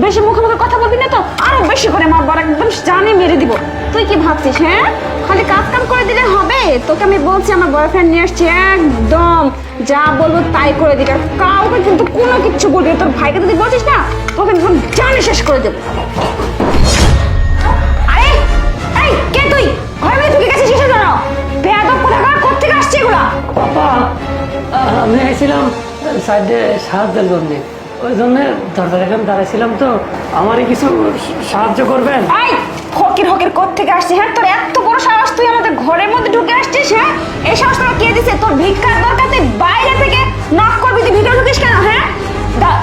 বেশি মুখে মুখে কথা বলবি না তো আরো বেশি করে মারবো, আর একদম জানে মেরে দিব। তুই কি ভাবছিস হ্যাঁ খালি কাজ কাম করে দিলে হবে? তোকে আমি বলছি আমার বয়ফ্রেন্ড নিয়ে আসছি, একদম যা বলবো তাই করে দিবি, আর কাউকে কিন্তু কোনো কিচ্ছু বলবি না। তোর ভাইকে যদি বলছিস না তোকে একদম জানে শেষ করে দেবো। আরে এই কে তুই? ঘরে মেয়ে তুই কাছে শিশু জানো বেয়াদব কোথাকার কোত্থেকে আসছে এগুলা? বাবা আমি এসেছিলাম সাইডে সাহায্যের জন্যে, ওই জন্য দরজার এখানে দাঁড়াইছিলাম, তো আমারই কিছু সাহায্য করবেন? এই ফকির হকির কোত্থেকে আসছিস? হ্যাঁ তোর এত বড় সাহস, তুই আমাদের ঘরের মধ্যে ঢুকে আসছিস? হ্যাঁ এই সাহস তোর কে দিছে? তোর ভিক্ষার দরকার তুই বাইরে থেকে নক করবি, তুই ভিতরে ঢুকিস কেন? হ্যাঁ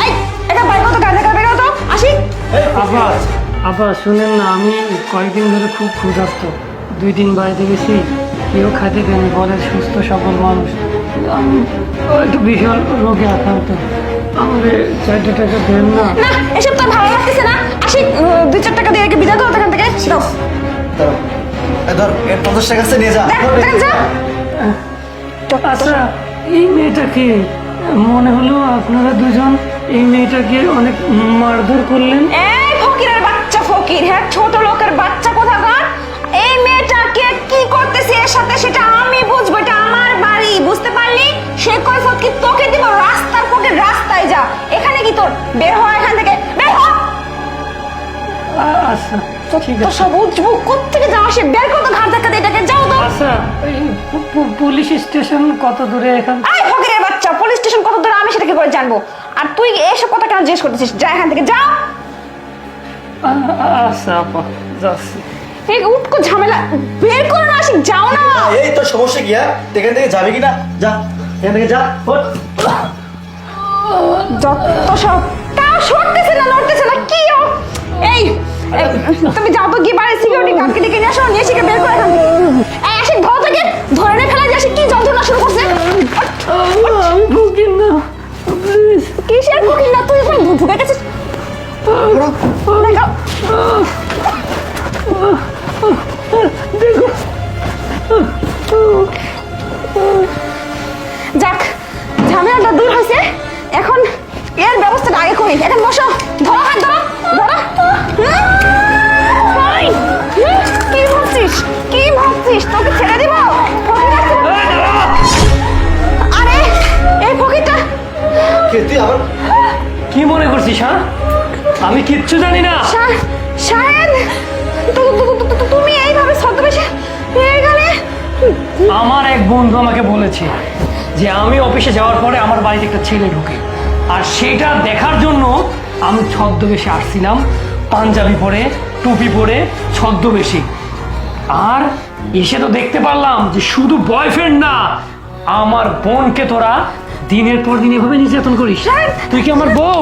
এই এটা বাইরে কত কাজ বের হতো আসি। আপা আপা শুনেন না, আমি কয়েকদিন ধরে খুব ক্ষুধার্ত, 2 দিন বাইরে গেছি, কেউ খাইতে দেয়নি, বলে সুস্থ সবল মানুষ, আমি একটু বিশাল রোগে আক্রান্ত, আমাদের 4 টাকা দেন না? না এসব তোর ভালো লাগতেছে না, আসি 2-4 টাকা দিয়ে বিদায় দাও এখান থেকে। ধর 50 টাকা আছে নিয়ে যা। যা। আচ্ছা এই মেয়েটাকে মনে হলো আপনারা দুজন এই মেয়েটাকে অনেক মারধর করলেন। এই ফকিরের বাচ্চা ফকির, হ্যাঁ ছোট লোকের বাচ্চা কোথাকার। এই মেয়েটাকে কি করতেছে এর সাথে সেটা আমি বুঝবো, এটা আমার বাড়ি, বুঝতে পারলি? সে কৈফত কি তোকে দিব? রাস্তার ফকির রাস্তায় যা, এখানে কি তোর? বের হ এখান থেকে, বের হ। আচ্ছা ঠিক তো আছে। সব উঠবো কোত্থেকে যাও, আসে বের কর তো, ঘাট ধাক্কা দিয়ে এটাকে যাও তো। আচ্ছা এই পুলিশ স্টেশন কত দূরে এখান? এই ফকিরের বাচ্চা, পুলিশ স্টেশন কত দূরে আমি সেটা কি করে জানবো? আর তুই এসব কথা কেন জিজ্ঞেস করতেছিস? যা এখান থেকে, যা। আচ্ছা আপা যাচ্ছি। এই উটকো ঝামেলা বের করে না, আসি যাও না। এই তোর সমস্যা কি? এখান থেকে যাবি কিনা? যা এখান থেকে যা। ওঠ। যত সব তাও সরতেছে না, নড়তেছে না, কি এই এই, তুমি যাও তো গিয়ে বাড়ি সিকিউরিটি গার্ডকে ডেকে নিয়ে আসো, নিয়ে এসে বের করে এখান থেকে। এই আসি ধর থেকে ধরে নিয়ে ফেলা যায়, কি যন্ত্রণা শুরু করছে। আমি ভুগিন না, কিসের ফকির না, তুই এখন ঢুকে গেছিস। দেখো যাক ঝামেলাটা দূর হয়েছে, এখন এর ব্যবস্থাটা আগে করি। এখন বসো, ধরো হাত ধরো, ধরো। কি ভাবছিস, কি ভাবছিস তোকে ছেড়ে দিব? আরে এই ফকিরটা কে তুই আবার? কি মনে করছিস? হ্যাঁ আমি কিচ্ছু জানি না। শাহেদ, তুমি এইভাবে ছদ্মবেশে এখানে? আমার এক বন্ধু আমাকে বলেছে যে আমি অফিসে যাওয়ার পরে আমার বাড়িতে একটা ছেলে ঢুকে, আর সেটা দেখার জন্য আমি ছদ্মবেশে আসছিলাম, পাঞ্জাবি পরে টুপি পরে ছদ্মবেশে। আর এসে তো দেখতে পারলাম যে শুধু বয়ফ্রেন্ড না, আমার বোনকে তোরা দিনের পর দিন এভাবে নির্যাতন করিস। তুই কি আমার বউ?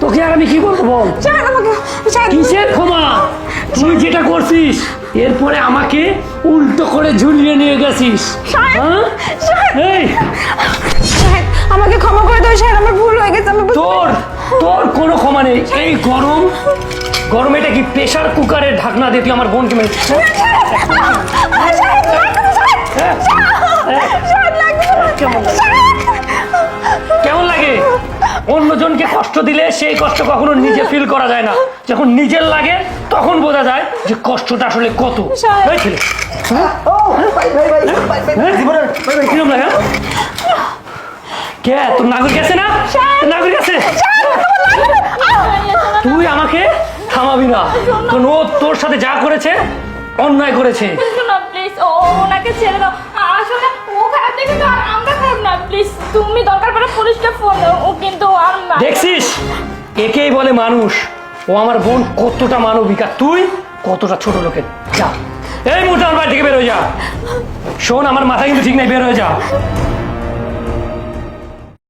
তোকে আর আমি কি বলবো বল? শাহেদ আমাকে, শাহেদ কিসের ক্ষমা? তুই যেটা করছিস এরপরে আমাকে উল্টো করে ঝুলিয়ে নিয়ে গেছিস। হ্যাঁ? এই, শাহেদ আমাকে ক্ষমা করে দাও শাহেদ, আমার ভুল হয়ে গেছে। আমি তোর তোর কোনো ক্ষমা নেই। এই গরম গরম এটা কি প্রেসার কুকারের ঢাকনা দিয়ে তুই আমার বোনকে মেরেছিস? কেমন লাগে? অন্যজনকে কষ্ট দিলে সেই কষ্ট কখনো নিজে ফিল করা যায় না, যখন নিজের লাগে তখন বোঝা যায় যে কষ্টটা আসলে কত। এই ছেলে, কিরম লাগে? কে তোর নাগর গেছে না? নাগর গেছে? তুই আমাকে থামাবি না, কারণ ও তোর সাথে যা করেছে অন্যায় করেছে। না প্লিজ ওনাকে ছেড়ে দাও, আসলে ও খারাপ দেখে তো আর আমরা খারাপ না, প্লিজ তুমি দরকার পড়ে পুলিশকে ফোন দাও। ও কিন্তু আর না। দেখছিস, একেই বলে মানুষ। ও আমার বোন কতটা মানবিক, আর তুই কতটা ছোট লোকের। যা এই মুহূর্তে আমার বাড়ি থেকে বের হয়ে যা। শোন আমার মাথা কিন্তু ঠিক নাই, বের হয়ে যা।